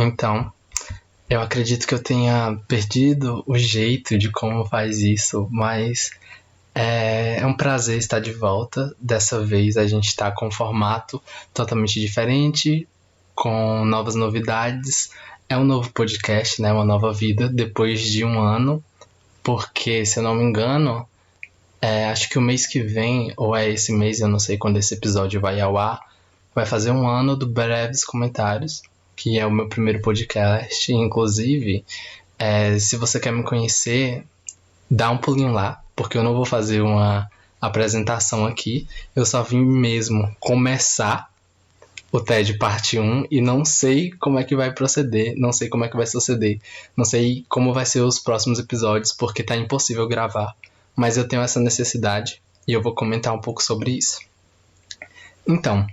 Então, eu acredito que eu tenha perdido o jeito de como faz isso, mas é um prazer estar de volta. Dessa vez a gente está com um formato totalmente diferente, com novas novidades. É um novo podcast, né? Uma nova vida depois de um ano, porque, se eu não me engano, acho que o mês que vem, ou é esse mês, eu não sei quando esse episódio vai ao ar, vai fazer um ano do Breves Comentários, que é o meu primeiro podcast. Inclusive, se você quer me conhecer, dá um pulinho lá, porque eu não vou fazer uma apresentação aqui. Eu só vim mesmo começar o TED parte um e não sei como é que vai proceder, não sei como é que vai suceder, não sei como vai ser os próximos episódios, porque tá impossível gravar. Mas eu tenho essa necessidade e eu vou comentar um pouco sobre isso. Então,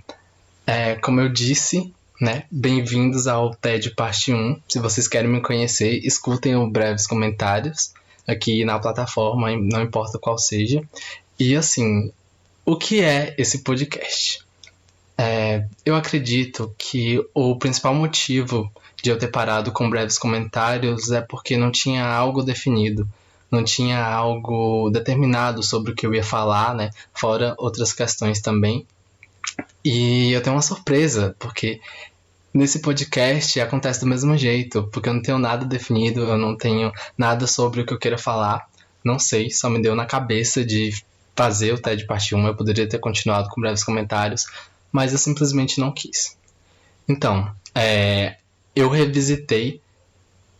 como eu disse, né, bem-vindos ao TED parte um. Se vocês querem me conhecer, escutem os breves comentários aqui na plataforma, não importa qual seja. E assim, o que é esse podcast? Eu acredito que o principal motivo de eu ter parado com breves comentários é porque não tinha algo definido, não tinha algo determinado sobre o que eu ia falar, né? Fora outras questões também. E eu tenho uma surpresa, porque nesse podcast acontece do mesmo jeito, porque eu não tenho nada definido, eu não tenho nada sobre o que eu queira falar. Não sei, só me deu na cabeça de fazer o TED parte 1, eu poderia ter continuado com breves comentários, mas eu simplesmente não quis. Então, eu revisitei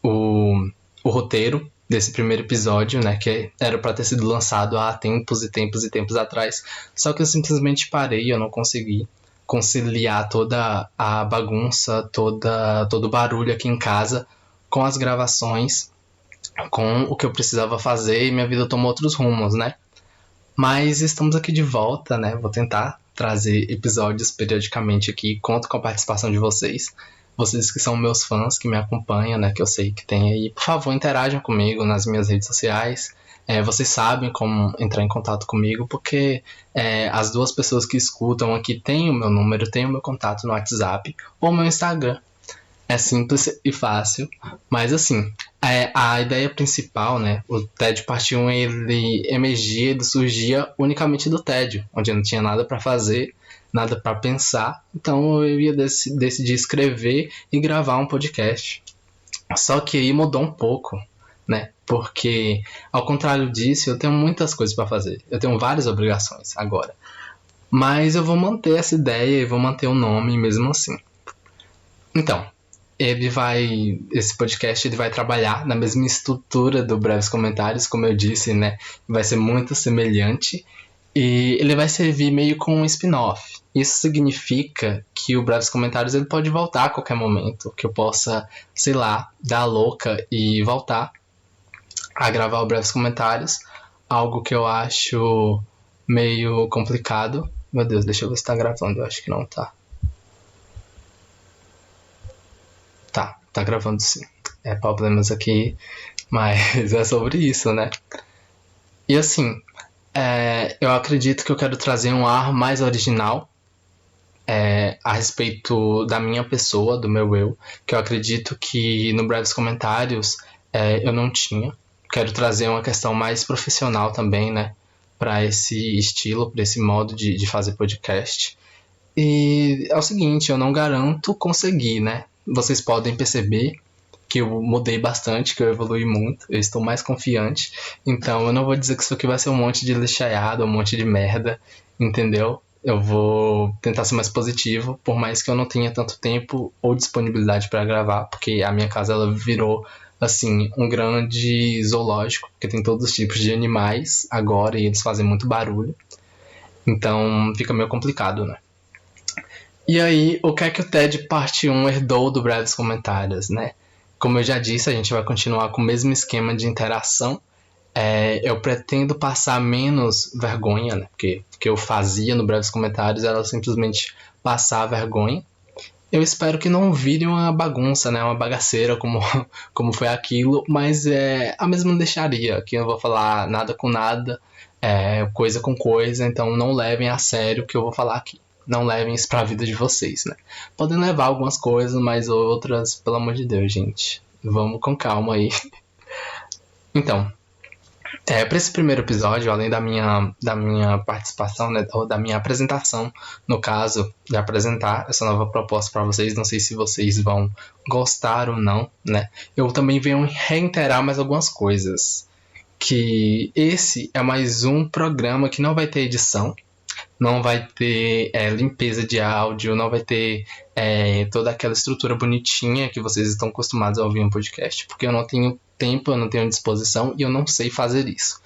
o roteiro desse primeiro episódio, né, que era para ter sido lançado há tempos e tempos e tempos atrás, só que eu simplesmente parei, eu não consegui conciliar toda a bagunça, todo o barulho aqui em casa com as gravações, com o que eu precisava fazer, e minha vida tomou outros rumos, né? Mas estamos aqui de volta, né? Vou tentar trazer episódios periodicamente aqui, conto com a participação de vocês. Vocês que são meus fãs, que me acompanham, né? Que eu sei que tem aí. Por favor, interajam comigo nas minhas redes sociais. Vocês sabem como entrar em contato comigo, porque as duas pessoas que escutam aqui têm o meu número, têm o meu contato no WhatsApp ou meu Instagram. É simples e fácil, mas assim, a ideia principal, né, o TED parte 1, ele surgia unicamente do tédio, onde eu não tinha nada para fazer, nada para pensar, então eu ia decidir escrever e gravar um podcast. Só que aí mudou um pouco, né, porque ao contrário disso, eu tenho muitas coisas para fazer, eu tenho várias obrigações agora, mas eu vou manter essa ideia e vou manter o nome mesmo assim. Então, esse podcast ele vai trabalhar na mesma estrutura do Breves Comentários, como eu disse, né? Vai ser muito semelhante e ele vai servir meio como um spin-off. Isso significa que o Breves Comentários ele pode voltar a qualquer momento, que eu possa, sei lá, dar a louca e voltar a gravar o Breves Comentários, algo que eu acho meio complicado. Meu Deus, deixa eu ver se tá gravando, eu acho que não tá. Tá gravando sim. Problemas aqui, mas é sobre isso, né? E assim, eu acredito que eu quero trazer um ar mais original a respeito da minha pessoa, do meu eu, que eu acredito que no Breves Comentários eu não tinha. Quero trazer uma questão mais profissional também, né? Para esse estilo, para esse modo de fazer podcast. E é o seguinte, eu não garanto conseguir, né? Vocês podem perceber que eu mudei bastante, que eu evolui muito, eu estou mais confiante. Então eu não vou dizer que isso aqui vai ser um monte de lixaiada, um monte de merda, entendeu? Eu vou tentar ser mais positivo, por mais que eu não tenha tanto tempo ou disponibilidade para gravar, porque a minha casa ela virou assim um grande zoológico, porque tem todos os tipos de animais agora e eles fazem muito barulho. Então fica meio complicado, né? E aí, o que é que o TED parte 1 herdou do Breves Comentários, né? Como eu já disse, a gente vai continuar com o mesmo esquema de interação. Eu pretendo passar menos vergonha, né? Porque o que eu fazia no Breves Comentários era simplesmente passar a vergonha. Eu espero que não vire uma bagunça, né? Uma bagaceira como foi aquilo, mas a mesma deixaria. Aqui eu não vou falar nada com nada, coisa com coisa, então não levem a sério o que eu vou falar aqui. não levem isso pra vida de vocês, né? Podem levar algumas coisas, mas outras, pelo amor de Deus, gente. Vamos com calma aí. Então, para esse primeiro episódio, além da minha participação, né, ou da minha apresentação, no caso, de apresentar essa nova proposta para vocês, não sei se vocês vão gostar ou não, né? Eu também venho reiterar mais algumas coisas. Que esse é mais um programa que não vai ter edição, não vai ter limpeza de áudio, não vai ter toda aquela estrutura bonitinha que vocês estão acostumados a ouvir em podcast, porque eu não tenho tempo, eu não tenho disposição e eu não sei fazer isso.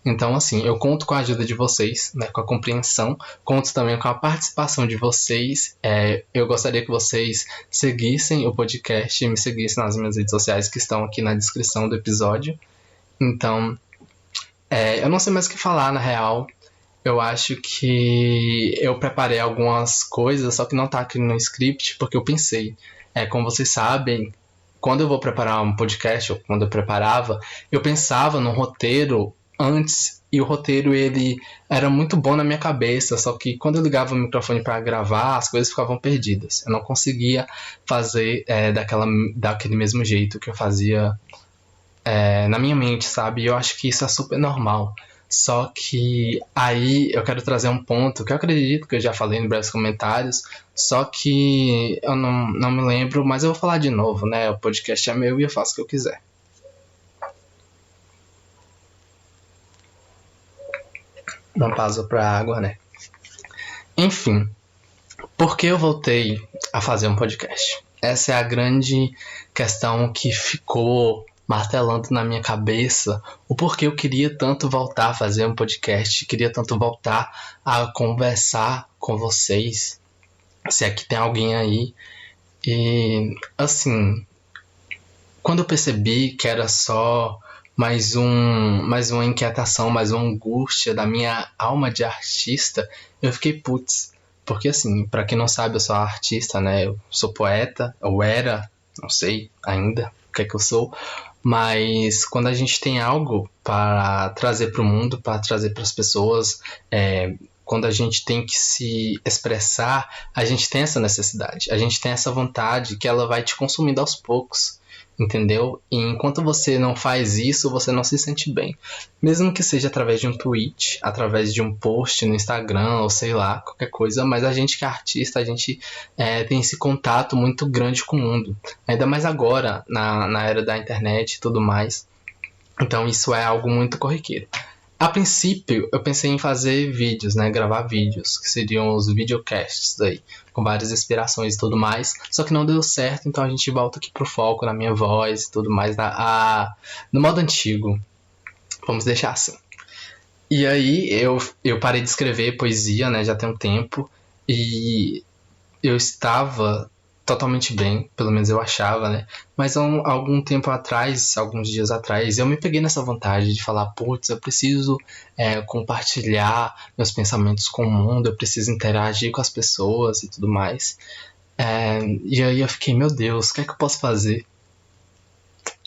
Então, assim, eu conto com a ajuda de vocês, né, com a compreensão, conto também com a participação de vocês. Eu gostaria que vocês seguissem o podcast e me seguissem nas minhas redes sociais que estão aqui na descrição do episódio. Então, eu não sei mais o que falar, na real. Eu acho que eu preparei algumas coisas, só que não tá aqui no script, porque eu pensei. Como vocês sabem, quando eu vou preparar um podcast, ou quando eu preparava, eu pensava no roteiro antes, e o roteiro, ele era muito bom na minha cabeça, só que quando eu ligava o microfone para gravar, as coisas ficavam perdidas. Eu não conseguia fazer daquele mesmo jeito que eu fazia na minha mente, sabe? E eu acho que isso é super normal. Só que aí eu quero trazer um ponto que eu acredito que eu já falei em breves comentários, só que eu não me lembro, mas eu vou falar de novo, né? O podcast é meu e eu faço o que eu quiser. Não pausa pra água, né? Enfim, por que eu voltei a fazer um podcast? Essa é a grande questão que ficou martelando na minha cabeça, o porquê eu queria tanto voltar a fazer um podcast, queria tanto voltar a conversar com vocês, se é que tem alguém aí. E, assim, quando eu percebi que era só mais uma inquietação, mais uma angústia da minha alma de artista, eu fiquei putz. Porque, assim, pra quem não sabe, eu sou artista, né? Eu sou poeta, eu era, não sei ainda o que é que eu sou. Mas quando a gente tem algo para trazer para o mundo, para trazer para as pessoas, quando a gente tem que se expressar, a gente tem essa necessidade, a gente tem essa vontade que ela vai te consumindo aos poucos, entendeu? E enquanto você não faz isso, você não se sente bem. Mesmo que seja através de um tweet, através de um post no Instagram, ou sei lá, qualquer coisa, mas a gente que é artista, a gente tem esse contato muito grande com o mundo. Ainda mais agora, na era da internet e tudo mais. Então isso é algo muito corriqueiro. A princípio, eu pensei em fazer vídeos, né? Gravar vídeos, que seriam os videocasts aí, com várias inspirações e tudo mais. Só que não deu certo, então a gente volta aqui pro foco na minha voz e tudo mais, no modo antigo. Vamos deixar assim. E aí, eu parei de escrever poesia, né? Já tem um tempo. E eu estava totalmente bem, pelo menos eu achava, né? Mas há algum tempo atrás, alguns dias atrás, eu me peguei nessa vontade de falar, putz, eu preciso compartilhar meus pensamentos com o mundo, eu preciso interagir com as pessoas e tudo mais. E aí eu fiquei, meu Deus, o que é que eu posso fazer?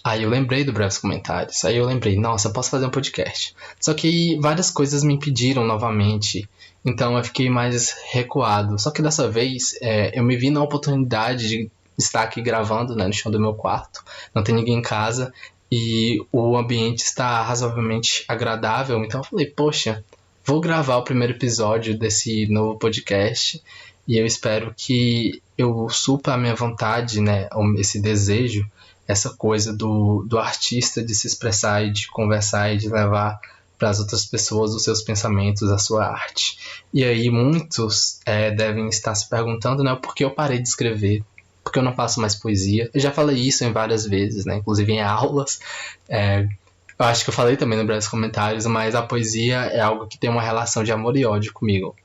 Aí eu lembrei do Breves Comentários, aí eu lembrei, nossa, eu posso fazer um podcast. Só que várias coisas me impediram novamente, então eu fiquei mais recuado. Só que dessa vez eu me vi na oportunidade de estar aqui gravando, né, no chão do meu quarto. Não tem ninguém em casa e o ambiente está razoavelmente agradável. Então eu falei, poxa, vou gravar o primeiro episódio desse novo podcast e eu espero que eu supra a minha vontade, né, esse desejo, essa coisa do artista de se expressar e de conversar e de levar para as outras pessoas os seus pensamentos, a sua arte. E aí muitos devem estar se perguntando, né, por que eu parei de escrever, por que eu não faço mais poesia. Eu já falei isso em várias vezes, né, inclusive em aulas. Eu acho que eu falei também no Breves Comentários, mas a poesia é algo que tem uma relação de amor e ódio comigo.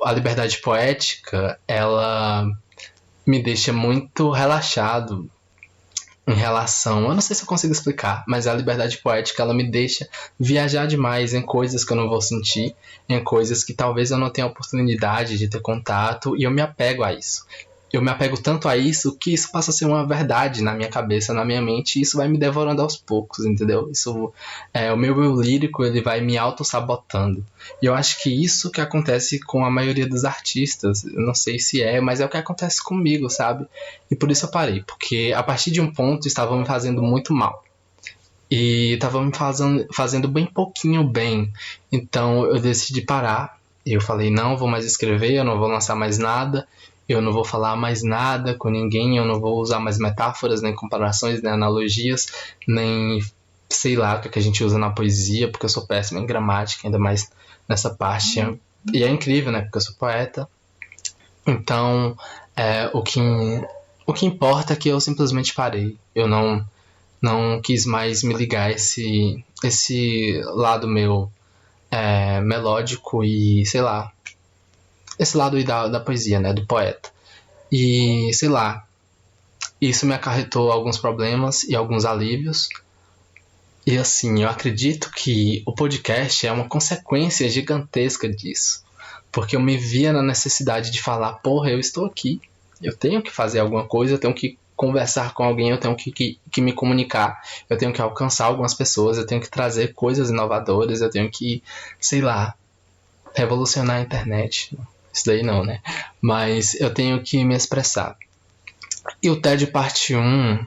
A liberdade poética, ela me deixa muito relaxado em relação... Eu não sei se eu consigo explicar, mas a liberdade poética, ela me deixa viajar demais em coisas que eu não vou sentir, em coisas que talvez eu não tenha oportunidade de ter contato, e eu me apego a isso. eu me apego tanto a isso que isso passa a ser uma verdade na minha cabeça, na minha mente, e isso vai me devorando aos poucos, entendeu? Isso o meu eu lírico, ele vai me auto-sabotando. E eu acho que isso que acontece com a maioria dos artistas, eu não sei se mas é o que acontece comigo, sabe? E por isso eu parei, porque a partir de um ponto estava me fazendo muito mal. E estava me fazendo bem pouquinho bem. Então eu decidi parar. Eu falei, não vou mais escrever, eu não vou lançar mais nada, eu não vou falar mais nada com ninguém, eu não vou usar mais metáforas, nem comparações, nem analogias, nem sei lá o que a gente usa na poesia, porque eu sou péssimo em gramática, ainda mais nessa parte. E é incrível, né? Porque eu sou poeta. Então, o que importa é que eu simplesmente parei. Eu não quis mais me ligar a esse lado meu melódico e, sei lá, esse lado aí da poesia, né, do poeta. E, sei lá, isso me acarretou alguns problemas e alguns alívios. E, assim, eu acredito que o podcast é uma consequência gigantesca disso. Porque eu me via na necessidade de falar, porra, eu estou aqui, eu tenho que fazer alguma coisa, eu tenho que conversar com alguém, eu tenho que me comunicar, eu tenho que alcançar algumas pessoas, eu tenho que trazer coisas inovadoras, eu tenho que, sei lá, revolucionar a internet. Isso daí não, né? Mas eu tenho que me expressar. E o TED Parte 1,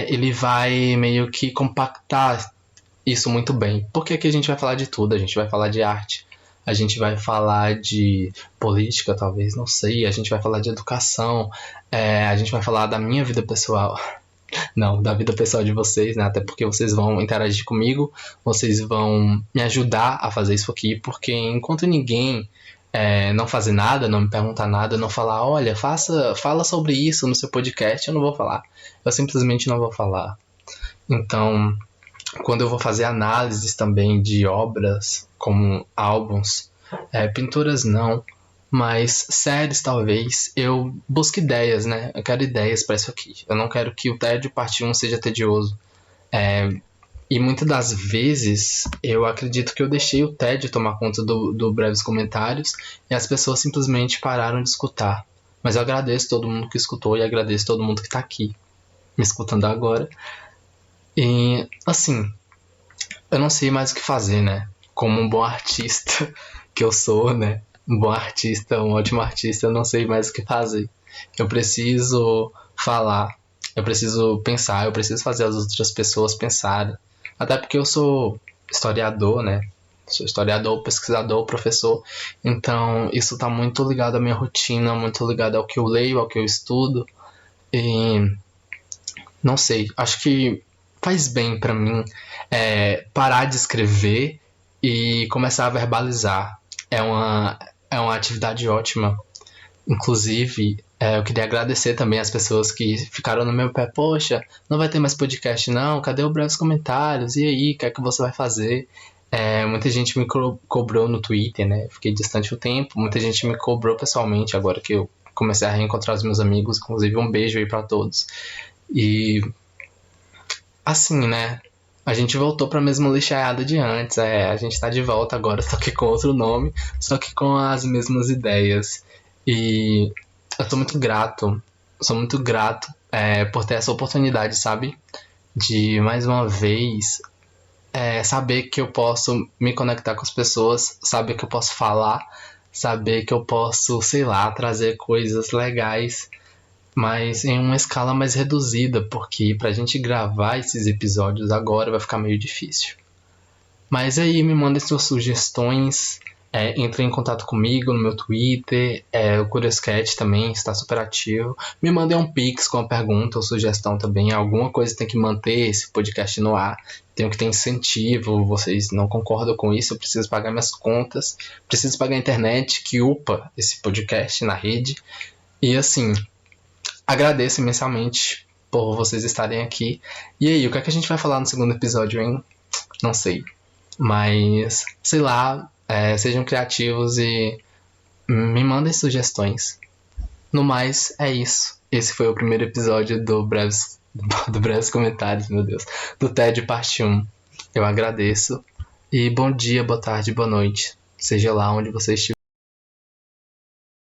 ele vai meio que compactar isso muito bem. Porque aqui a gente vai falar de tudo, a gente vai falar de arte, a gente vai falar de política, talvez, não sei, a gente vai falar de educação, a gente vai falar da minha vida pessoal. Não, da vida pessoal de vocês, né? Até porque vocês vão interagir comigo, vocês vão me ajudar a fazer isso aqui, porque enquanto ninguém não fazer nada, não me perguntar nada, não falar, olha, fala sobre isso no seu podcast, eu não vou falar. Eu simplesmente não vou falar. Então, quando eu vou fazer análises também de obras, como álbuns, pinturas não, mas séries talvez, eu busco ideias, né? Eu quero ideias para isso aqui. Eu não quero que o TED Parte 1 seja tedioso. E muitas das vezes eu acredito que eu deixei o TED tomar conta do Breves Comentários e as pessoas simplesmente pararam de escutar. Mas eu agradeço todo mundo que escutou e agradeço todo mundo que está aqui me escutando agora. E assim, eu não sei mais o que fazer, né? Como um bom artista que eu sou, né? Um bom artista, um ótimo artista, eu não sei mais o que fazer. Eu preciso falar, eu preciso pensar, eu preciso fazer as outras pessoas pensarem. Até porque eu sou historiador, né? Sou historiador, pesquisador, professor. Então, isso tá muito ligado à minha rotina, muito ligado ao que eu leio, ao que eu estudo. E não sei, acho que faz bem pra mim parar de escrever e começar a verbalizar. É uma atividade ótima. Inclusive, eu queria agradecer também as pessoas que ficaram no meu pé. Poxa, não vai ter mais podcast não? Cadê o Breves Comentários? E aí, o que é que você vai fazer? Muita gente me cobrou no Twitter, né? Fiquei distante o tempo. Muita gente me cobrou pessoalmente agora que eu comecei a reencontrar os meus amigos. Inclusive, um beijo aí pra todos. E assim, né? A gente voltou pra mesma lixaiada de antes. A gente tá de volta agora, só que com outro nome, só que com as mesmas ideias. E eu sou muito grato por ter essa oportunidade, sabe? De mais uma vez saber que eu posso me conectar com as pessoas, saber que eu posso falar, saber que eu posso, sei lá, trazer coisas legais, mas em uma escala mais reduzida, porque pra gente gravar esses episódios agora vai ficar meio difícil. Mas aí me mandem suas sugestões, entre em contato comigo no meu Twitter, o Curioscat também está super ativo. Me mandem um pix com uma pergunta ou sugestão também. Alguma coisa tem que manter esse podcast no ar. Tenho que ter incentivo, vocês não concordam com isso, eu preciso pagar minhas contas, preciso pagar a internet que upa esse podcast na rede. E assim, agradeço imensamente por vocês estarem aqui. E aí, o que é que a gente vai falar no segundo episódio, hein? Não sei. Mas, sei lá, sejam criativos e me mandem sugestões. No mais, é isso. Esse foi o primeiro episódio do Breves Comentários, meu Deus. Do TED Parte 1. Eu agradeço. E bom dia, boa tarde, boa noite. Seja lá onde você estiver.